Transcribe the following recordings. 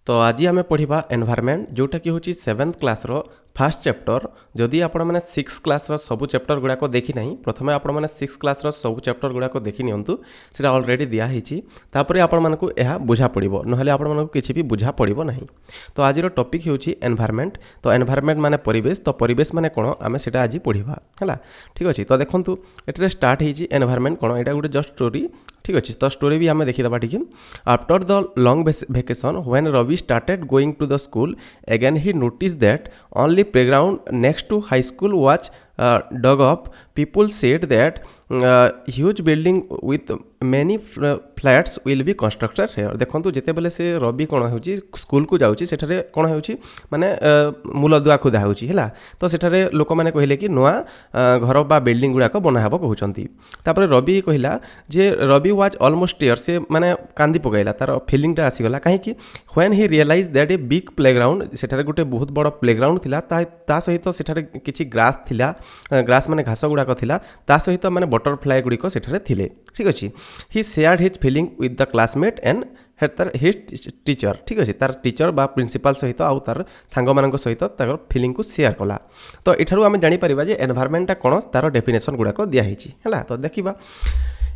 तो आज आम पढ़ा एनवायरनमेंट जोटा कि हूँ 7th क्लास फास्ट चैप्टर जदि आपण मैंने 6th क्लास सब चैप्टर गुड़ाक देखी ना प्रथम आपण मैंने 6th क्लास सब चैप्टर गुड़ाक देखी नियंतु सेटा ऑलरेडी दिखाई तापर आपण मानकु यह बुझा पड़ो ना आपण मानकु किछि भी बुझा पड़ो ना। तो आज टॉपिक हूँ एनवायरनमेंट। तो एनवायरनमेंट माने परिवेश। तो परिवेश माने कौन आम सेटा आज पढ़ा है ठीक अच्छे। तो देखो ये स्टार्ट होती एनवायरनमेंट कौन यहाँ गोटे जस्ट स्टोरी ठीक अच्छे। तो स्टोरी भी आम देखीदा टी। After the long vacation when Ravi started going to the school again he notice that only playground next to high school was dug up. People said that huge building with many flats will be constructed here. देखो जिते बेले से रवि कौन हो school को जाऊँगी सेठारे कौन हो माने मूलदुआ खोदा होगा। तो सेठारे लोक मैंने कहले कि नुआ घर बा बिल्डिंग गुड़ाक बनाहब कहते। तापर रवि कहला जे रवि वाज ऑलमोस्ट ईयर से माने कांदी पकईला तार फिलिंगटा आसीगला कहीं when he realize that a big playground सेठारे गोटे बहुत बड़ प्लेग्राउंड थिला ता सहित सेठारे किछि ग्रास थिला ग्रास माने घास गुड़ाक थिला ता सहित माने बटरफ्लाई गुड़िक सेठारे थिले ठीक अच्छे। He shared his feeling with the classmate and his teacher ठीक अच्छे। तार टीचर बा प्रिंसिपल सहित आउ तार सांग मान सहित तार फीलिंग को शेयर कला। तो यू आम जापर जे एनवायरनमेंट कौन तार डेफिनेशन गुड़ाक दिखाई है। तो देखा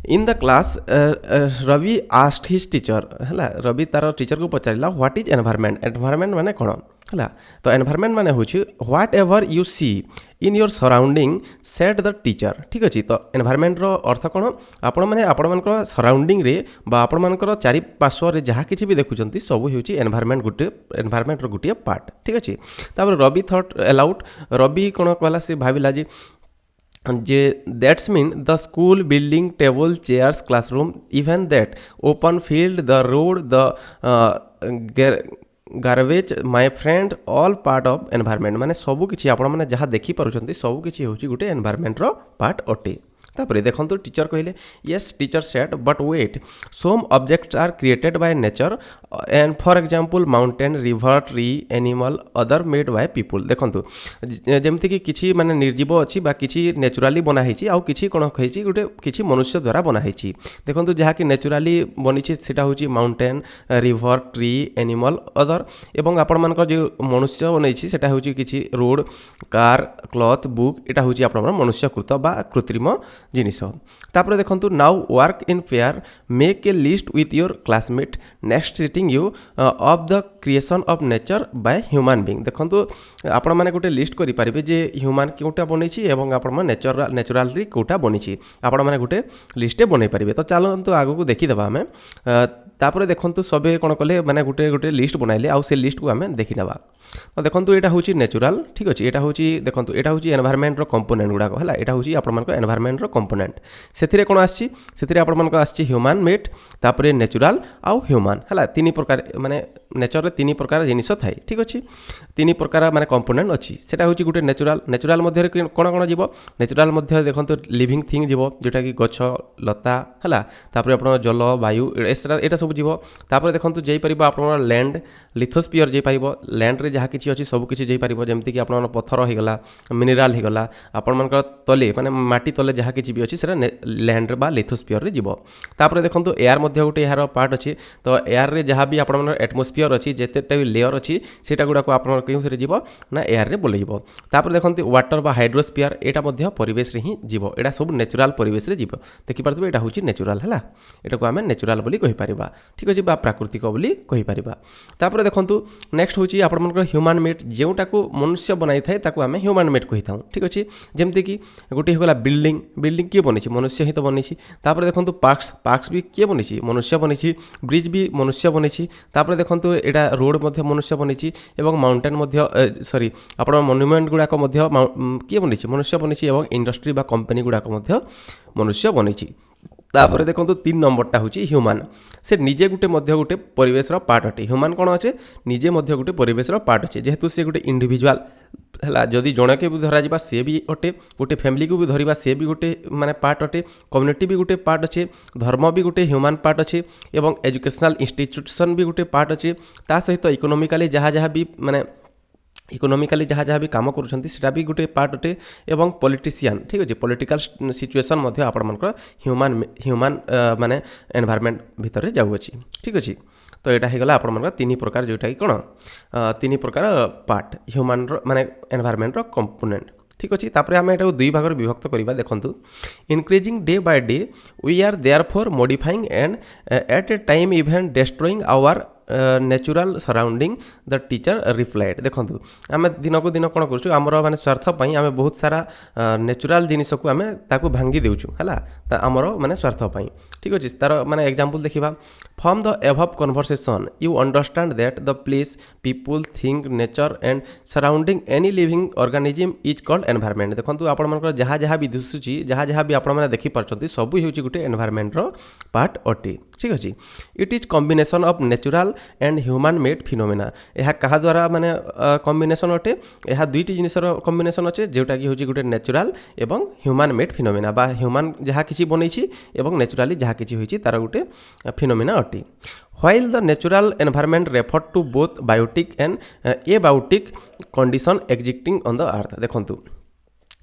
in the class Ravi asked his teacher है रवि तार टीचर को पचारा व्हाट इज एनवायरनमेंट। एनवायरनमेंट माने कौन है। तो एनवायरनमेंट माने हूँ whatever you see in your surrounding said the teacher ठीक अच्छे। तो एनवायरनमेंट रो अर्थ कौन आपण मैंने आपण सराउंडिंग रे बा आपण मानकर चारिपार्श्व जहाँ किसी भी देखुं सब हूँ एनवायरनमेंट गोटे एनवायरनमेंट गोटे पार्ट ठीक अच्छे। तापर रवि थॉट अलाउड रवि कौन कहला से भाविला जे that's mean the school building table chairs classroom even that open field the road the garbage my friend all part of environment माने सबू किछि आपण माने जहाँ देखि पारुछंती सबू किछि होछि गुटे एनवायरनमेंट रो पार्ट अटे। तापर देखो टीचर कहले yes teacher said but wait some objects are created by nature and for example mountain river tree animal other made by people. देखो जमती कि किछि माने निर्जीव अच्छी बा किछि नेचुराली बनाई आउ किछि कोन कहिछि गुटे किछि मनुष्य द्वारा बनाई। देखो जहाँ कि नेचुराली बनी सेटा होछि mountain river tree animal other एवं आपण मानकर जो मनुष्य बनई सेटा होछि किछि रोड कार क्लॉथ बुक एटा होछि आपण मनुष्यकृत बा कृत्रिम जिनिस। तापर देखो now work in pair make a list with your classmate next sitting you of the creation of nature by human being. देखो आपण माने गोटे लिस्ट करि परिबे जे ह्यूमन कोटा बनिछि एवं आपण माने नेचुरली कोटा बनिछि आपण माने गोटे लिस्ट बनै परिबे। तो चलंतु आगु को देखि देबा हमें। तापर देखो सबे कौन कले माने गोटे गोटे लिस्ट बनाइले आउ से लिस्ट को आम देखी नवा। तो देखो यहाँ हूँ नेचुरल ठीक अच्छे। यहाँ हूँ देखो यहाँ हूँ एनवायरनमेंट कंपोनेंट गुड़ाक है यहाँ हूँ आप एनवायरनमेंट कंपोनेंट से कौन आसी ह्यूमन मेड तापर नेचुरल आउ ह्यूमन है तीन प्रकार माने नेचर तीन प्रकार जिनिस थाए ठीक अच्छे। तीन प्रकार माने कंपोनेंट अच्छी सेटा हूँ गोटे नेचुरल नेचुरल मध्य कौन कौन जीव नेचुरल मध्य देखो लिविंग थिंग जीव जोटा कि गछ लता है तापर आप जल वायु एटा सब जीव। तापर देखो जापर आप लैंड लिथोस्फियर जापर लैंड रे जहाँ किसी अच्छी सब किसी जापर जमती कि आप पत्थर होगला मिनेराल होगला आपण मान तले माने माटी तले जहाँ किसी भी अच्छी से लैंड बा लिथोस्फियर रे जीव। तापर देखो एयर मध्य गोटे यार पार्ट अच्छी। तो एयर रे जहाँ भी आप एटमोस्फियर अच्छी जितेटा भी लेयर अच्छी सेटा गुड़ाक आप जीव ना एयर रे बोले जीव। तापर देखो वाटर बा हाइड्रोस्फियर एटा परिवेश रे ही जीव एटा सब नेचुरल परिवेश रे जीव देखिपारे एटा हूँ नेचुरल है एटा को आम नेचुरल बोली कहि परिबा ठीक अच्छे बा प्राकृतिक बोली कहि परिबा। तापर देखो नेक्स्ट हूँ आपण ह्यूमन मेड जोटा को मनुष्य बनाई थाए ताको आम ह्यूमन मेड कही था ठीक अच्छे। जमती कि गोटे होगा बिल्डिंग बिल्डिंग किए बनी मनुष्य ही तो बनी। तापर देखो पार्क्स पार्क्स भी किए बनी मनुष्य बनी ब्रिज भी मनुष्य बनी। तापर देखो यहाँ रोड मध्य मनुष्य बनी एवं माउंटेन सॉरी आपण मॉन्यूमेंट गुड़ाक किए बनी मनुष्य बनी एवं इंडस्ट्री बा कंपनी गुड़ाक मनुष्य बनी। तापर देखो 3 नंबरटा हूँ ह्यूमन से निजे गोटे परिवेशर पार्ट अटे। ह्यूमन कौन अच्छे निजे गोटे परिवेशर पार्ट अच्छे जेहेतु से गोटे इंडिविजुअल है जदि जड़े के भी धरा सी भी अटे गोटे फैमिली को भी धरवा सी भी गोटे माने पार्ट अटे कम्युनिटी भी गोटे पार्ट अच्छे धर्म भी गोटे ह्यूमन पार्ट अच्छे एवं एजुकेशनल इंस्टीट्यूशन भी गोटे पार्ट अच्छे ता सहित इकोनोमिकली जहाँ जहाँ भी माने इकोनोमिकाली जहाँ जहाँ भी काम करूँगा भी गोटे पार्ट अटे एवं पॉलिटिशियन ठीक अच्छे पॉलिटिकल सिचुएशन ह्यूमन ह्यूमन माने एनवायरनमेंट भितर जाऊँगी ठीक अच्छे तो यहाँ होगा आपण तीन प्रकार जोटा कि कौन तीन प्रकार पार्ट ह्यूमन माने एनवायरनमेंट कंपोनेंट ठीक अच्छे तापर आम यहाँ दुई भाग विभक्त करवा देखूँ increasing day by day we are there for modifying and at a time event destroying our natural surrounding the teacher replied देखूँ आम दिन को दिन कौन कर माने स्वार्थपाई आम बहुत सारा नेचुरल जिनस को आम ताकू भांगी देचु है आमर माने स्वार्थपाई ठीक अच्छे तार माने एग्जांपल देखा from the above conversation you understand that the place people thing nature and surrounding any living organism is called environment देखो आपण जहाँ जहाँ भी दिशुची जहाँ जहाँ भी आपण देखि पार्टी सबू हूँ गोटे एनवायरनमेंट पार्ट अटे ठीक अच्छे it is combination of natural and human made phenomena यह क्या द्वारा माने कॉम्बिनेशन अटे यह दुईटी जिनसर कॉम्बिनेशन अच्छे जोटा कि हूँ गोटे नेचुरल एवं ह्यूमन मेड फिनोमेना बा ह्यूमन जहाँ किसी बनई एवं नेचुराली जहाँ किसी होती तार गोटे फिनोमेना अटे while the natural environment refer to both biotic and abiotic condition existing on the earth देखंतु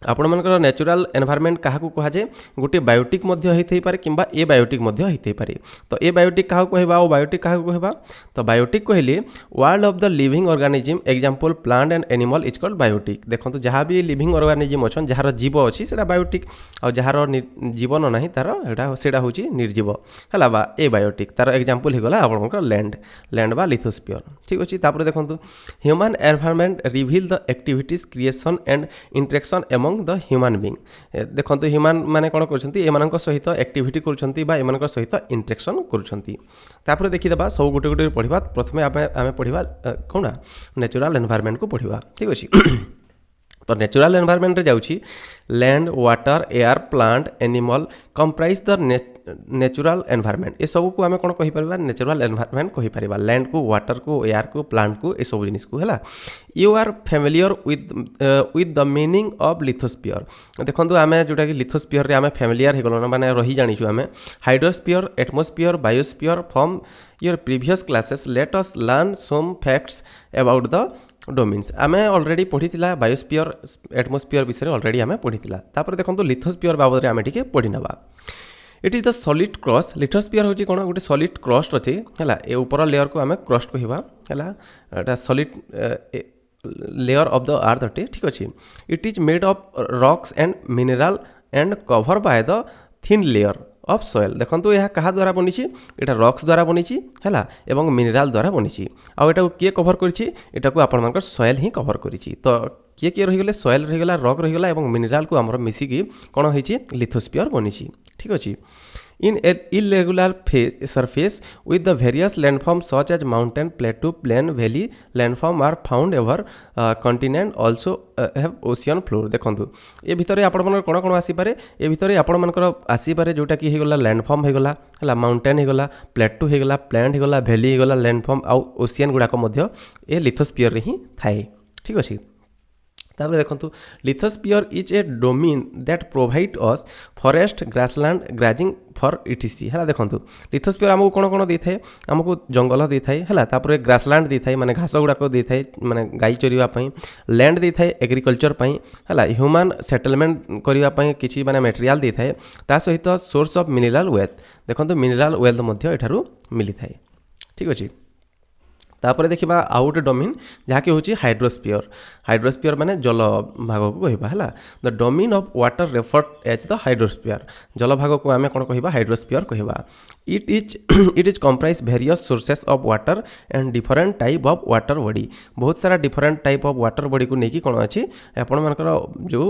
आपण मनकर नेचुरल एनवायरनमेंट क्या कहुए गोटे बायोटिक होते पारे किंबा ए बायोटिक होते पारे तो ए बायोटिक क्या कहवा और बायोटिक क्या कहवा तो बायोटिक कहले world of the living organism example plant and animal is called biotic देखो जहाँ भी लिविंग ऑर्गेनिज्म अच्छा जार जीव अच्छी से बायोटिक और जार जीवन ना तार से हूँ निर्जीव है बा ए बायोटिक तार एग्जांपल होगा आप लैंड लैंड बा लिथोस्फीयर ठीक अच्छे तापर देखो human environment reveal the activities creation and interaction among the human being देखो ह्यूमन माने कौन कर सहित एक्टिविटी कर सहित इंटरेक्शन कर देखीदा सब गोटे गोटे पढ़ा प्रथम आम पढ़ा कौन नेचुरल एनवायरनमेंट को पढ़ा ठीक अच्छे तो नेचुरल एनवायरनमेंट रे जाउछि land water air plant animal comprise the natural environment ये सब को आम कौन कहीपर नेचुरल एनवायरनमेंट कहीपर लैंड को वाटर को एयर को प्लांट को ये सब जिनिस को है you are familiar with the meaning of lithosphere देखो आम जोटा कि लिथोस्फीयर रे आम फैमिलियर हो गल माने रही जानिछु आम hydrosphere atmosphere biosphere from your previous classes let us learn some facts about the domains आम ऑलरेडी पढ़ी बायोस्फीयर एटमोस्फीयर विषय ऑलरेडी आम पढ़ी तापर देखो लिथोस्फीयर बाबद आम टे पढ़ी नवा it is the solid crust lithosphere हूँ कौन गोटे सॉलिड क्रस्ट अच्छे है ये ऊपर लेयर को आम क्रस्ट कहवा है solid layer of the earth अटे ठीक अच्छे it is made of rocks and mineral and cover by the thin layer of soil देखो यह क्या द्वारा बनी यहाँ रॉक्स द्वारा बनी है एवं मिनरल द्वारा बनी आटा किए कवर कर आपण सॉइल ही कवर कर तो किए किए रहीगले सॉइल रहीगला रॉक रहीगला एवं मिनरल को आमर मिसिकी कौन होती लिथोस्फीयर बनी ठीक अच्छे इन irregular surface with the various landforms such as mountain, plateau, plain, valley landform are found over continent also have ocean floor देखो ये भितर आपण मन कौन कौन आसीपारे ये भितर आपण मनकर आसीपारे जोटा कि होगला लैंडफॉर्म होगला है माउंटेन होगला प्लेटू होगला प्लेन होगला वैली होगला लैंडफॉर्म आउ ओशियन गुड़ाक ये लिथोस्फीयर रे ही थाए ठीक अच्छे तापर देखो lithosphere is a domain that provide us forest grassland grazing for etc है देखो लिथोस्फीयर आमको कौन कौन दे थाए आमको जंगल दे थाए है तापर ग्रासलैंड दे थाए माने घास गुड़ाक दे थाए माने गाई चरिवाई लैंड दे थाए एग्रीकल्चर है ह्यूमन सेटलमेंट करने किसी माने मटेरियल दे थाए ता सहित सोर्स ऑफ मिनरल वेल्थ देखो मिनरल वेल्थ एठारू मिली थाए ठीक अच्छे तापर देखा आउ गोटे डोमेन जहाँकि हूँ हाइड्रोस्फीयर माने जल भाग को कहवा है the domain of water refer as the hydrosphere जल भाग को आम कौन कहवा हाइड्रोस्फीयर कहवा it is comprise various sources of water and different type of water body बहुत सारा different type of water body को लेकिन कौन अच्छी आपण मानकर जो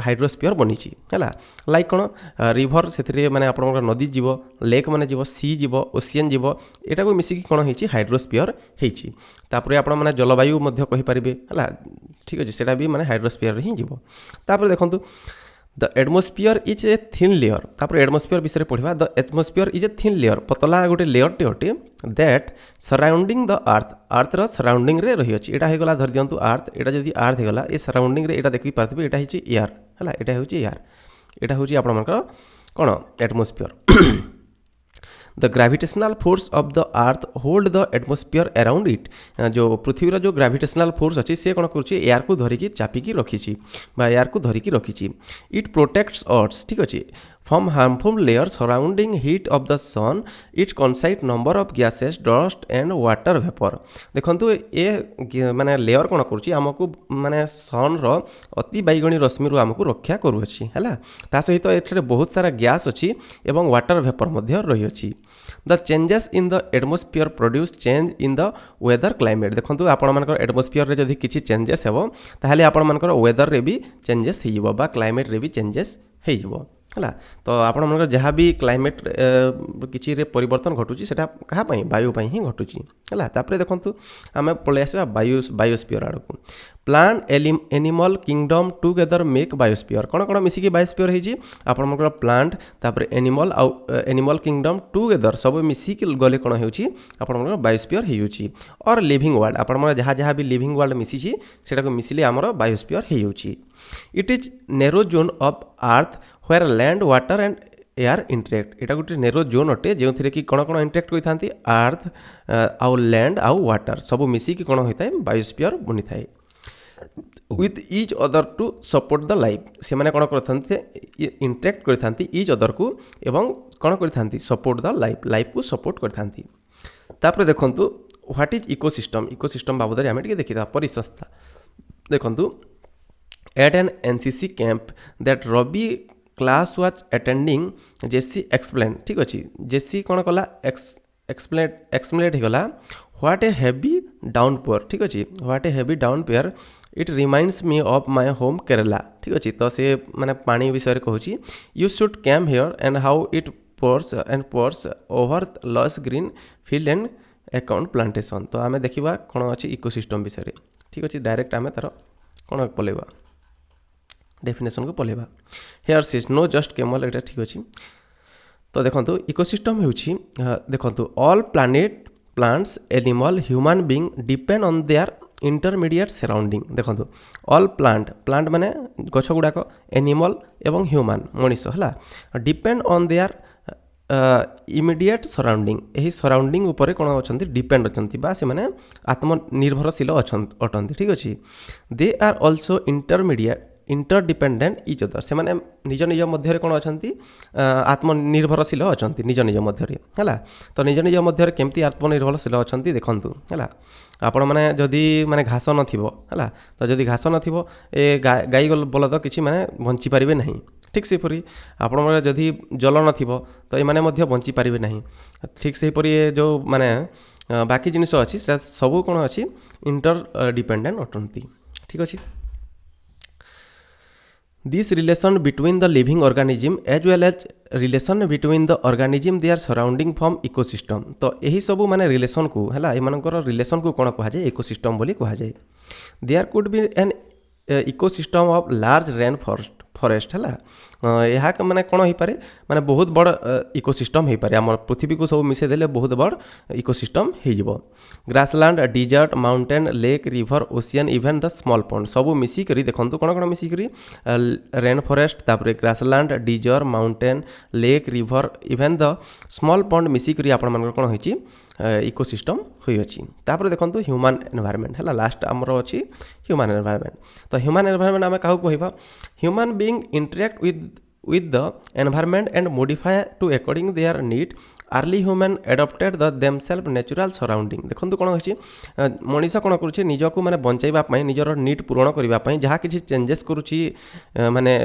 हाइड्रोस्फीयर बनी है लाइक कौन रिभर से माने आपण नदी जीव लेक माने जीव सी जीव ओशियन जीव यहाँ को मिसिकी कौन होती हाइड्रोस्फीयर होती तापर आपण माने जलवायु कहींपारे है ठीक अच्छे सेटा भी माने हाइड्रोस्फीयर ही जीव तापर देखो the atmosphere is a thin layer तापर एटमोस्फीयर विषय पढ़ा the atmosphere is a thin layer पतला गोटे लेयर टे अटे दैट सराउंडिंग द अर्थर सराउंडिंग रे रही अच्छी यहाँ होगा धर दिंतु अर्थ यहाँ जब अर्थ होगा ये सराउंडिंग रे यहाँ देखी पार्थे यहाँ हूँ एयर है यहाँ हूँ एयर यहाँ हूँ आपण कौन atmosphere the gravitational force of the earth hold the atmosphere around it जो पृथ्वीर जो ग्राविटेशनल फोर्स अच्छी सी कौन कर एयर को धरिकी चापिकी रखी एयर को धरिकी रखी इट प्रोटेक्ट्स अर्थ ठीक अच्छे from harmful layers surrounding heat of the sun its constant number of gases dust and water vapor देखंतु ए माने लेयर कोन करूची हमकु माने सन रो अति बैगणी रश्मि रु हमकु रक्षा करूची हैला ता सहित एथरे बहुत सारा गैस अछि एवं वाटर वेपर मध्य रही अछि the changes in the atmosphere produce change in the weather climate देखंतु आपण मानकर एटमोस्फियर रे जदि किछि चेंजेस हेबो ताहाले आपण मानकर वेदर रे भी चेंजेस हेइबो बा क्लाइमेट रे भी चेंजेस हेइबो है तो आपण मन जहाँ भी क्लाइमेट किसी रे परिवर्तन घटुची सेटा कहा पई वायु पई ही घटुची है तापर देखंतु आमे पळे आसीबा बायोस्फीयर आड़ को plant animal kingdom together make biosphere कौन कौन मिसिकी बायोस्फीयर होइची आपण मन प्लांट तापर एनिमल किंगडम टुगेदर सब मिसिकी गले कौन होउची आपण मन बायोस्फीयर हेउची और लिविंग वर्ल्ड आपण मन जहाँ भी लिविंग वर्ल्ड मिसिची सेटा को मिसिले हमर बायोस्फीयर हेउची it is narrow zone of earth where land water and air interact एटा गोटे नेरो जोन अटे जो थी कि कौन कौन इंटरेक्ट करती अर्थ आउ लैंड आउ वाटर सब मिसिकी कौन होता है बायोस्फीयर बनी थाए with each other to support the life से माने कौन करते इंटरेक्ट करते इच अदर को एवं कौन करते सपोर्ट द लाइफ को सपोर्ट करते तापर देखंतु व्हाट इज इकोसिस्टम बाबद आम टे देखा परिसंस्था देखंतु at an NCC camp that Ravi class was attending Jessie explain ठीक अच्छे जेसी कौन कला एक्सप्लेट होगा what a heavy downpour ठीक अच्छे what a heavy downpour it reminds me of my home Kerala ठीक अच्छे तो से माने पानी विषय कहूँ you should come here and how it pours over lush green field and account plantation तो आम देखा कौन अच्छे इकोसिस्टम विषय ठीक अच्छे डायरेक्ट आम तार कौन पलैबा डेफिनेशन को पलैबा here sees no just camel एटा ठीक अच्छे तो देखो इकोसिस्टम होउछि देखो all planet plants animal human being depend on their intermediate surrounding देखो ऑल प्लांट माने गछ गुड़ाक एनिमल एवं ह्यूमन मनीष है depend on their immediate surrounding यही सराउंडिंग उपरे कौन अच्छा डिपेंड अच्छा बा से माने आत्मनिर्भरशील अटंती ठीक अच्छे they are also interdependent each other से माने निज निज मध्य कौन अच्छा आत्मनिर्भरशील अच्छा निज निज मध्य है तो निज निज मध्य केमती आत्मनिर्भरशील अच्छा देखूँ है आपण मैंने जदि माने घास है तो जदि घास न ए गाई बलद किसी माने बंची पारे ना ठीक सेपरी आपण जदि जल न तो ये बंची पारे ना ठीक सेपरी जो माने बाकी जिनिस अच्छी सब कौन अच्छी इंटरडिपेंडेंट अटंती ठीक अच्छे This relation between the living organism as well as relation between the organism they are surrounding from ecosystem तो यही सब माने रिलेशन को है एमानकर रिलेशन को कौन कह जाए इकोसिस्टम बोली कह जाए there could be an ecosystem of large rain forest है यह माने कौन हो पारे माने बहुत बड़ इकोसिस्टम हो पारे आम पृथ्वी को सब मिसे देले बहुत बड़ इकोसिस्टम हो grassland desert mountain lake river ocean even the small pond सब मिसिक देखो कौन कौन मिसिक रेन फॉरेस्ट तापर grassland desert mountain lake river even the small pond मिसिक आपण मानकर कौन होइछि इकोसिस्टम होइछि तापर देखो ह्यूमन एनवायरनमेंट है लास्ट आमर अच्छी ह्यूमन एनवायरनमेंट तो ह्यूमन एनवायरनमेंट आम क्या कहवा human being interact with the environment and modify to according their need early human adapted the themself natural surrounding देखो कौन होची मनीष कौन करुच्ची निजको माने बंचाइबा निजर नीड पूरण करने जहाँ किसी चेंजेस करुच्ची माने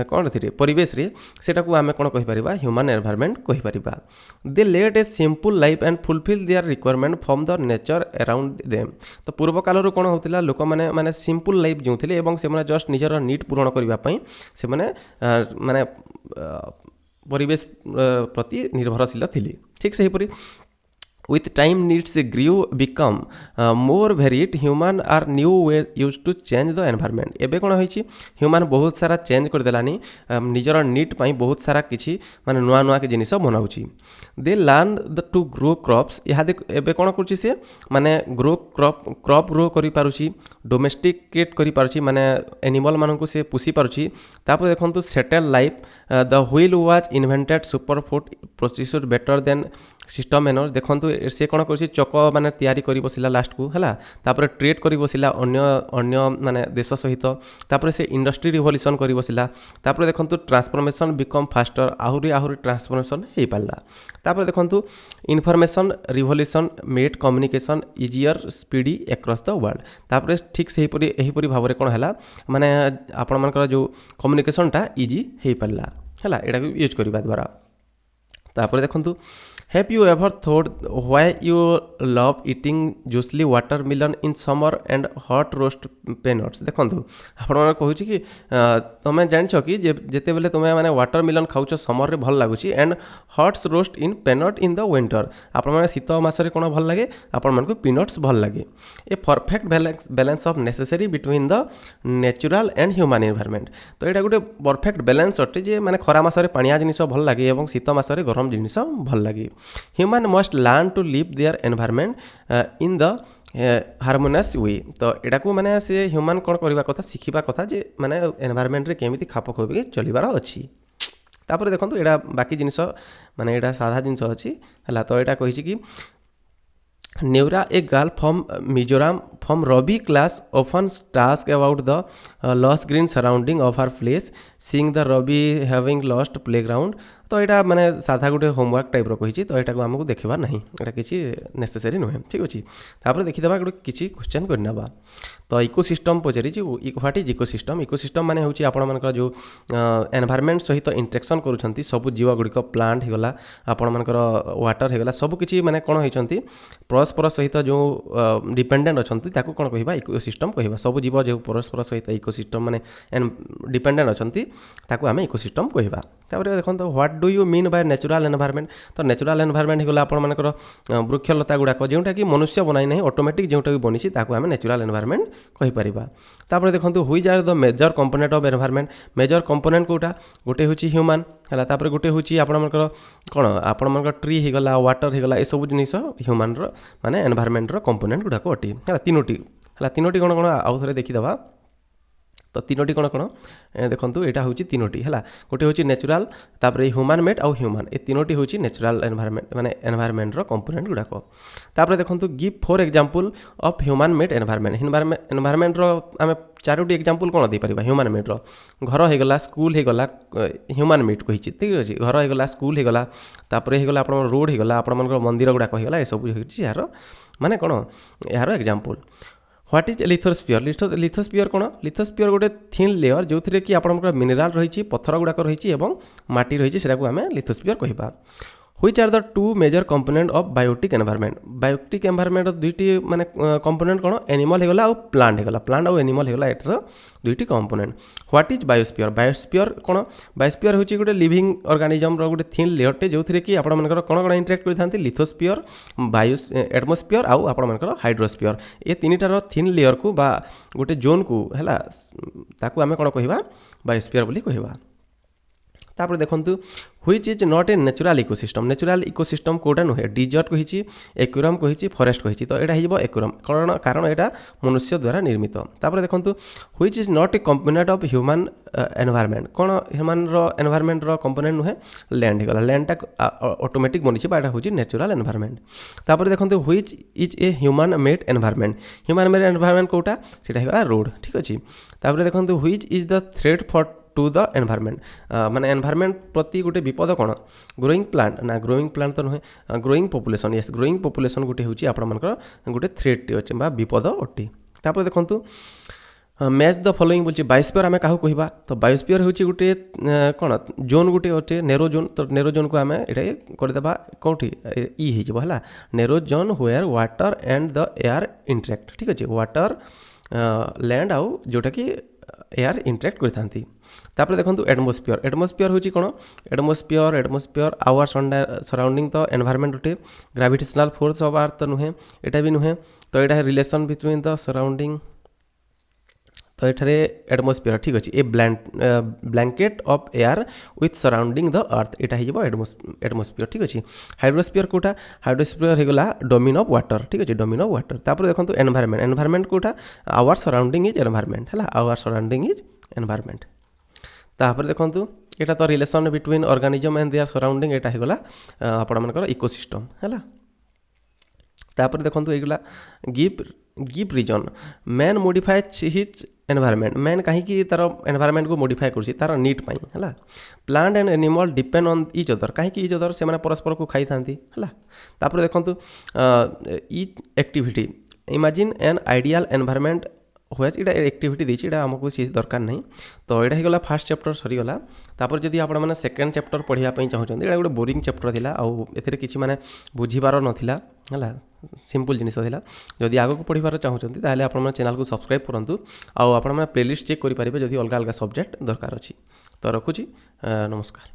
कौन थी परिवेश रे सेटा को आम कौन कहीपर ह्यूमन एनवायरनमेंट कहीपर they led a simple life and fulfil their requirement from the nature around them तो पूर्व कालर कौन होता लोक मैंने माने सिंपल लाइफ जीउथिले एवं से जस्ट निजर नीड पूरण करने से माने परिवेश प्रति निर्भरशील थिले ठीक सेहीपरि with time needs grew become more varied human are new way used to change the environment एबे कोन होइछि ह्यूमन बहुत सारा चेंज कर देलानी निजर नीड पई बहुत सारा किछि माने नुआ नुआ के जिनिस बनाउछि they learn the to grow crops या देख एबे कोन करछि से माने ग्रो क्रॉप ग्रो करि पारुछि डोमेस्टिकेट करि पारुछि माने एनिमल मानकु से पुसी पारुछि तापर देखंतु settle life the wheel was invented super food processed better than system एनर देखंतु से कोन करछि चक माने तयारी करि बसिला लास्ट को हला तापर ट्रेड करि बसिला अन्य अन्य माने देश सहित तापर से इंडस्ट्री रिवोल्यूशन करि बसिला तापर देखंतु ट्रांसफॉर्मेशन बिकम फास्टर आहुरी आहुरी ट्रांसफॉर्मेशन हे पाला तापर देखंतु information revolution made communication easier speedy across the world तापर ठीक से एही परी भाबरे कोन हला माने आपण मानकर जो कम्युनिकेशन टा इजी हे पाला हला एटा यूज करबा द्वारा तापर देखंतु Have you ever thought why you love eating juicy watermelon in summer and hot roast peanuts देखंतु आपण मन कहूची कि तमे जानि छ कि जेते बेले तमे माने वाटरमेलन खाउछ समर रे भल लागुची and hot roast in peanut in the winter आपण माने शीत मास रे कोन भल लागे आपण मन को पीनट्स भल लागे a perfect balance of necessary between the natural and human environment तो एटा गुटे परफेक्ट बैलेंस अटे जे माने खरा मास रे पानिया जिनिस भल लागे एवं शीत मास रे गरम जिनिस भल लागे human must learn to live their environment in the harmonious way तो एटा को माने से ह्यूमन कोन करबा कथा सिखिबा कथा जे माने एनवायरनमेंट रे केमिति खाप खोबि चलिबार अछि तापर देखंतु एटा बाकी जिनिस माने एटा साधा जिनिस अछि हला तो एटा कहिछि कि Neura, a girl from Mizoram from Rabi class, often asks about the lost green surrounding of her place, seeing the Rabi having lost playground. तो यहाँ माने साधा गोटे होमवर्क टाइप रही तो यहाँ आमको देखा ना यहाँ किसी नेसेसरी नुहे ठीक अच्छे तापर देखीदे गोटे किसी क्वेश्चन करना तो इकोसिस्टम पचारि व्हाट इज इकोसिस्टम माने होची आपण मानकर जो एनवायरनमेंट सहित इंटरेक्शन करूछंती सब जीव गुड़िक प्लांट होगला आपण मानकर वाटर होगला सब किसी माने कौन होती परस्पर सहित जो डिपेंडेंट अच्छी ताकू कौन कहवा इकोसिस्टम कहवा सब जीव जो परस्पर सहित इकोसिस्टम माने डिपेंडेंट अच्छी ताकू आम इकोसिस्टम कहवा तापर देखो what do you mean by natural environment तो नेचुरल एनवायरनमेंट होगला आपण मानकर वृक्षलता गुड़ाक जोटा कि मनुष्य बनाई ना ऑटोमेटिक जोटा भी बनी ताकू आम नेचुरल एनवायरनमेंट कहीपर तापर देखो हुईज are the major component of environment major component कोटा गोटे हूँ ह्यूमन है तापर गोटे हूँ आपणकर कौन आपणकर ट्री होगला वाटर होगला ये सब जिनिस ह्यूमन माने एनवायरनमेंट कंपोनेंट गुड़ाक अटे है तीनोटी कौन कौन आउ थे देखीदे तो तीनोटी कौन कौन देखो यहाँ हूँ तीनोटी है गोटे हूँ नेचुरल तापर ह्यूमन मेड आउ ह्यूमन ये तीनोटी हूँ नेचुरल एनवायरनमेंट माने एनवायरनमेंट कंपोनेंट गुड़ाक तापर देखो give 4 example of human made environment आम 4टी एग्जांपल कौन दे पारिबा ह्यूमन मेड घर होगला स्कूल होगला ह्यूमन मेड कही ठीक अच्छे घर होगला स्कूल होगला तापर होगला आप रोड होगला आप मंदिर गुड़ाक होगला ये सब यार माने कौन यार एग्जांपल व्हाट इज लिथोस्फीयर कौन लिथोस्फीयर गोटे थिन लेयर जो थी कि आप मिनेराल रही पत्थर गुड़ाक रही माटी रही से आम लिथोस्फीयर कहवा which are the 2 major component of biotic environment दुईटी माने कंपोनेंट कौन एनिमल होगला और प्लांट और एनिमल होगला एटर दुईटी कंपोनेंट व्हाट इज बायोस्फीयर कौन बायोस्फीयर हूँ गोटे लिविंग ऑर्गेनिज्म गोटे थिन लेयरटे जो थी कि आप कौन कौन इंटरेक्ट करते लिथोस्फीयर एटमोस्फीयर आउ आप हाइड्रोस्फीयर ये तीनटार थिन लेयर को बा गोटे जोन को है ताकू आम कौन कहवा बायोस्फीयर बोली कहवा तापर देखंतु which is not a natural ecosystem कोटा नुहे डिजर्ट कही एक्वेरियम कही फॉरेस्ट कही तो यहाँ हो एक्वेरियम कारण यहाँ मनुष्य द्वारा निर्मित तापर देखंतु which is not a component of human environment कौन ह्यूमन एनवायरनमेंट कंपोनेंट नुहे लैंड होगा लैंडटा ऑटोमेटिक बनी हूँ नेचुरल एनवायरनमेंट तापर देखंतु which is a human made environment कोटा से रोड ठीक अच्छे तापर देखंतु which is the threat for to the environment माने एनवायरनमेंट प्रति गोटे विपद कौन ग्रोइंग प्लांट तो नुहे growing population yes growing population गोटे हूँ आपंकर गोटे थ्रेट अच्छे विपद अटे तापर देखंतु मैच द फॉलोइंग बोलছি बायोस्फीयर आम क्या कहवा तो बायोस्फीयर हूँ गोटे कौन जोन गोटे अच्छे नेरो जोन तो नेरो जोन को आम ये करदेबा कौटी ई है narrow zone where water and the air interact ठीक अच्छे वाटर लैंड आउ जोटा कि एयर इंटरेक्ट करथांती। तापर देखंतु एटमोस्फियर। एटमोस्फियर होची कोन? Atmosphere our surrounding the environment उठे ग्रेविटेशनल फोर्स ऑफ अर्थ नुहे, एटा भी नुहे। तो एटा रिलेशन बिटवीन द सराउंडिंग, तो एठारे एटमोस्फियर ठीक अछि a blanket of air with surrounding the earth, एटा हिजबो एटमोस्फियर ठीक अछि। हाइड्रोस्फियर कोटा? हाइड्रोस्फियर हेगला डोमेन ऑफ वाटर ठीक अछि, डोमेन ऑफ वाटर। तापर देखंतु एनवायरनमेंट। एनवायरनमेंट कोटा? आवर सराउंडिंग इज एनवायरनमेंट हला, आवर सराउंडिंग इज एनवायरनमेंट। तापर देखंतु एटा तो relation between organism and their surrounding, एटा हेगला आपण मानकर इकोसिस्टम हला। तापर देखंतु एगला give reason man modify his environment. Man कहीं तार एनवायरनमेंट को मॉडिफाई करछि तार नीड पाई हला। Plant and animal depend on each other, कहीं इच अदर से माने परस्पर को खाई थांती हला। तापर देखंतु etch activity imagine an ideal environment हुए, इटा एक्टिविटी देछि, इटा हमको चीज दरकार नहीं। तो एटा हिगला फर्स्ट चैप्टर सरीगला। तापर जदि आपण माने सेकंड चैप्टर पढ़िया पई चाहुचंदी, एटा गोटे बोरिंग चैप्टर थिला आउ एथिरे किछि माने बुझिबार नथिला हला, सिंपल जिनिस थिला। जदि आगो को पढ़िबार चाहुचंदी ताहले आपण माने चैनल को सब्सक्राइब करंतु आउ आपण माने प्लेलिस्ट चेक करि पारिबे जदि अलगा अलगा सब्जेक्ट दरकार अछि। तो रखुची, नमस्कार।